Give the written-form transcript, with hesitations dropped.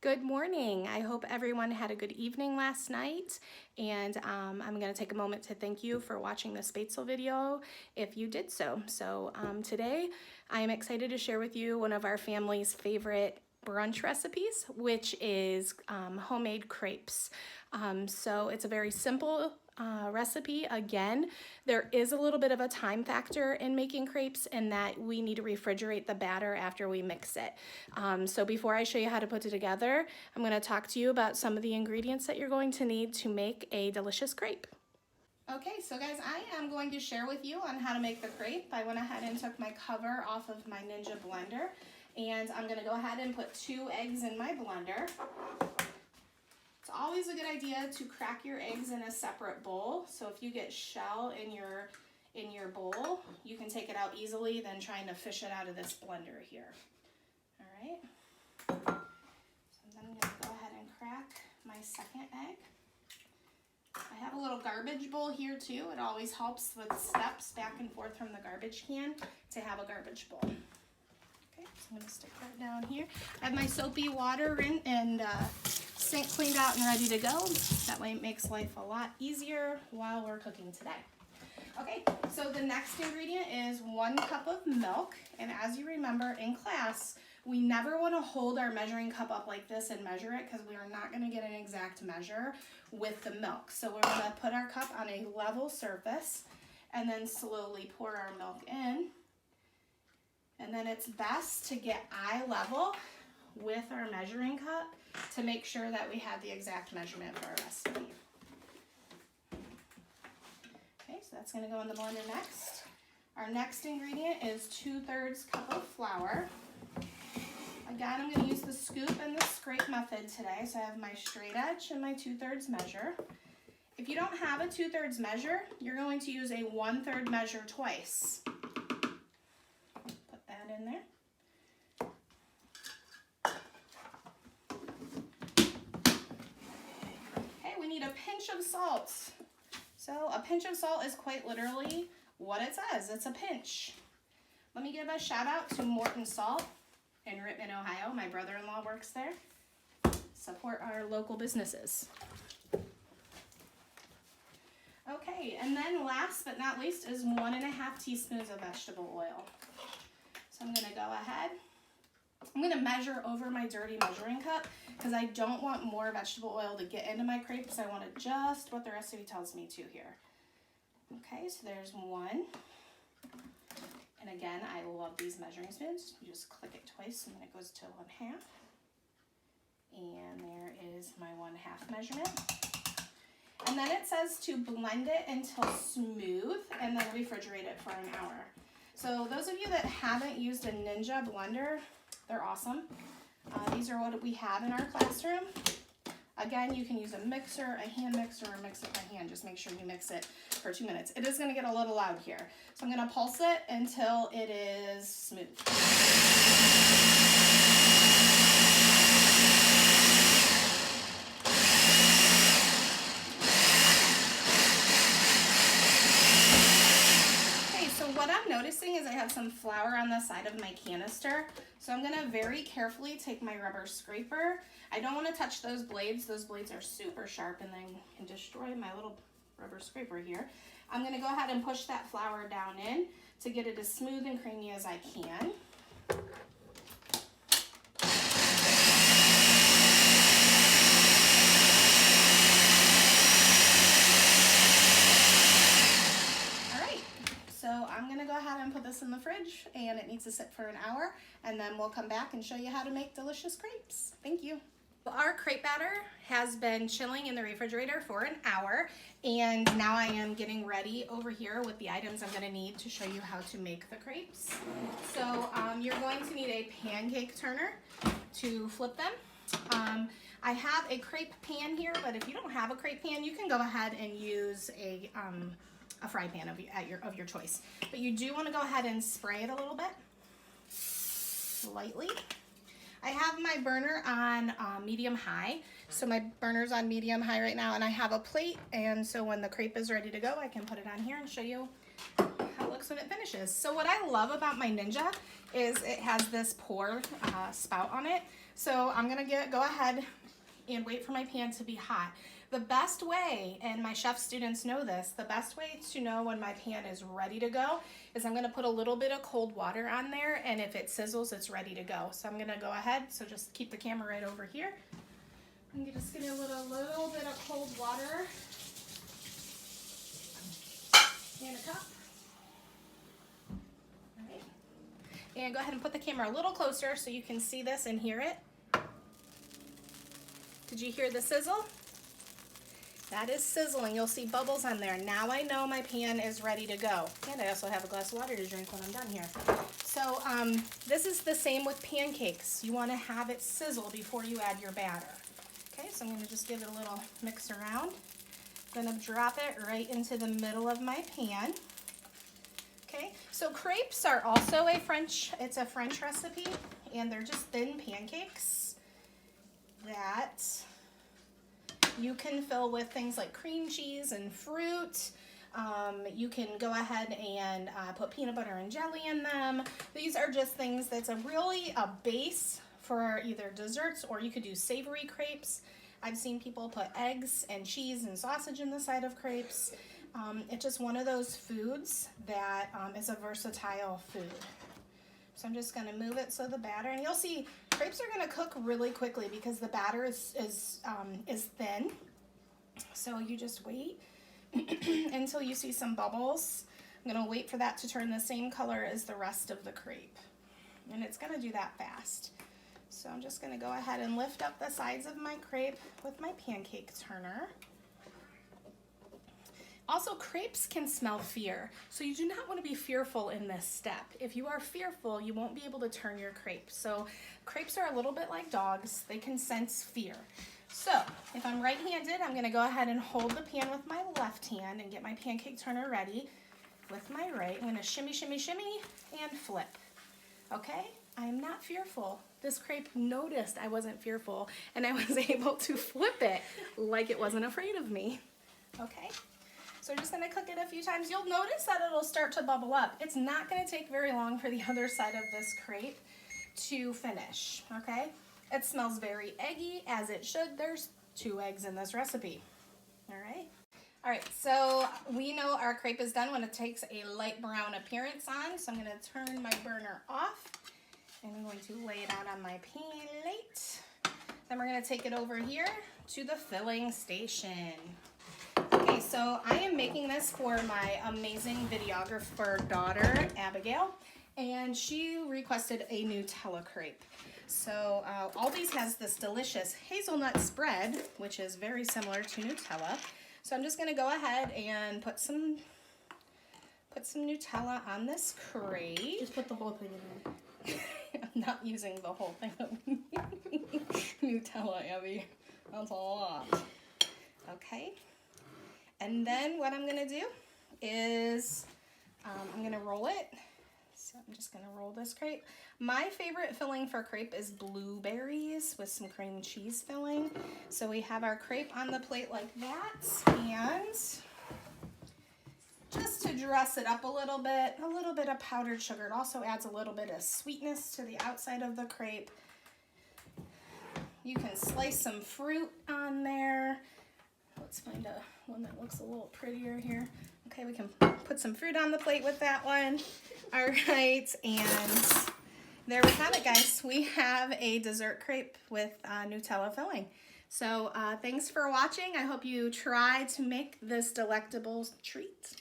Good morning. I hope everyone had a good evening last night, and I'm going to take a moment to thank you for watching the Spätzle video if you did so. Today I am excited to share with you one of our family's favorite brunch recipes, which is homemade crepes. It's a very simple recipe. Again, there is a little bit of a time factor in making crepes in that we need to refrigerate the batter after we mix it. So before I show you how to put it together, I'm going to talk to you about some of the ingredients that you're going to need to make a delicious crepe. Okay, so guys, I am going to share with you on how to make the crepe. I went ahead and took my cover off of my Ninja blender, and I'm going to go ahead and put 2 eggs in my blender. It's always a good idea to crack your eggs in a separate bowl. So if you get shell in your bowl, you can take it out easily than trying to fish it out of this blender here. All right. So then I'm going to go ahead and crack my second egg. I have a little garbage bowl here too. It always helps with steps back and forth from the garbage can to have a garbage bowl. Okay, so I'm going to stick that down here. I have my soapy water and sink cleaned out and ready to go. That way it makes life a lot easier while we're cooking today. Okay, so the next ingredient is 1 cup of milk. And as you remember in class, we never want to hold our measuring cup up like this and measure it because we are not going to get an exact measure with the milk. So we're going to put our cup on a level surface and then slowly pour our milk in. And then it's best to get eye level with our measuring cup to make sure that we have the exact measurement for our recipe. Okay, so that's going to go in the blender next. Our next ingredient is 2/3 cup of flour. Again, I'm going to use the scoop and the scrape method today. So I have my straight edge and my 2/3 measure. If you don't have a 2/3 measure, you're going to use a 1/3 measure twice. Put that in there. Okay, we need a pinch of salt. So a pinch of salt is quite literally what it says. It's a pinch. Let me give a shout out to Morton Salt in Rittman, Ohio. My brother-in-law works there. Support our local businesses. Okay, and then last but not least is 1½ teaspoons of vegetable oil. So I'm going to go ahead. I'm going to measure over my dirty measuring cup because I don't want more vegetable oil to get into my crepes. I want it just what the recipe tells me to here. Okay, so there's 1. And again, I love these measuring spoons. You just click it twice and then it goes to 1/2. And there is my 1/2 measurement. And then it says to blend it until smooth and then refrigerate it for an hour. So those of you that haven't used a Ninja blender, they're awesome. These are what we have in our classroom. Again, you can use a mixer, a hand mixer, or mix it by hand. Just make sure you mix it for 2 minutes. It is going to get a little loud here. So I'm going to pulse it until it is smooth. What I'm noticing is I have some flour on the side of my canister. So I'm going to very carefully take my rubber scraper. I don't want to touch those blades. Those blades are super sharp and then can destroy my little rubber scraper here. I'm going to go ahead and push that flour down in to get it as smooth and creamy as I can. So I'm going to go ahead and put this in the fridge, and it needs to sit for an hour, and then we'll come back and show you how to make delicious crepes. Thank you. Our crepe batter has been chilling in the refrigerator for an hour, and now I am getting ready over here with the items I'm going to need to show you how to make the crepes. So you're going to need a pancake turner to flip them. I have a crepe pan here, but if you don't have a crepe pan, you can go ahead and use a fry pan of your choice. But you do want to go ahead and spray it a little bit, lightly. I have my burner on medium-high. So my burner's on medium-high right now, and I have a plate, and so when the crepe is ready to go, I can put it on here and show you how it looks when it finishes. So what I love about my Ninja is it has this pour spout on it. So I'm gonna go ahead and wait for my pan to be hot. The best way, and my chef students know this, the best way to know when my pan is ready to go is I'm gonna put a little bit of cold water on there, and if it sizzles, it's ready to go. So I'm gonna go ahead, so just keep the camera right over here. I'm just gonna put a little bit of cold water in a cup. All right. And go ahead and put the camera a little closer so you can see this and hear it. Did you hear the sizzle? That is sizzling. You'll see bubbles on there. Now I know my pan is ready to go. And I also have a glass of water to drink when I'm done here. So this is the same with pancakes. You want to have it sizzle before you add your batter. Okay, so I'm going to just give it a little mix around. I'm going to drop it right into the middle of my pan. Okay, so crepes are also it's a French recipe, and they're just thin pancakes that you can fill with things like cream cheese and fruit. You can go ahead and put peanut butter and jelly in them. These are just things that's really a base for either desserts, or you could do savory crepes. I've seen people put eggs and cheese and sausage in the side of crepes. It's just one of those foods that is a versatile food. So I'm just going to move it so the batter, and you'll see crepes are going to cook really quickly because the batter is thin. So you just wait until you see some bubbles. I'm going to wait for that to turn the same color as the rest of the crepe, and it's going to do that fast. So I'm just going to go ahead and lift up the sides of my crepe with my pancake turner. Also, crepes can smell fear, so you do not want to be fearful in this step. If you are fearful, you won't be able to turn your crepe. So crepes are a little bit like dogs. They can sense fear. So if I'm right-handed, I'm going to go ahead and hold the pan with my left hand and get my pancake turner ready with my right. I'm going to shimmy, shimmy, shimmy, and flip. Okay? I am not fearful. This crepe noticed I wasn't fearful, and I was able to flip it like it wasn't afraid of me. Okay? So we're just going to cook it a few times. You'll notice that it'll start to bubble up. It's not going to take very long for the other side of this crepe to finish, okay? It smells very eggy, as it should. There's 2 eggs in this recipe, all right? All right, so we know our crepe is done when it takes a light brown appearance on. So I'm going to turn my burner off, and I'm going to lay it out on my plate. Then we're going to take it over here to the filling station. Okay, so I am making this for my amazing videographer daughter, Abigail, and she requested a Nutella crepe. So Aldi's has this delicious hazelnut spread, which is very similar to Nutella. So I'm just going to go ahead and put some Nutella on this crepe. Just put the whole thing in there. I'm not using the whole thing of Nutella, Abby. That's a lot. Okay. And then what I'm going to do is I'm going to roll it. So I'm just going to roll this crepe. My favorite filling for crepe is blueberries with some cream cheese filling. So we have our crepe on the plate like that. And just to dress it up a little bit of powdered sugar. It also adds a little bit of sweetness to the outside of the crepe. You can slice some fruit on there. Let's find one that looks a little prettier here. Okay, we can put some fruit on the plate with that one. All right, and there we have it, guys. We have a dessert crepe with Nutella filling. So thanks for watching. I hope you try to make this delectable treat.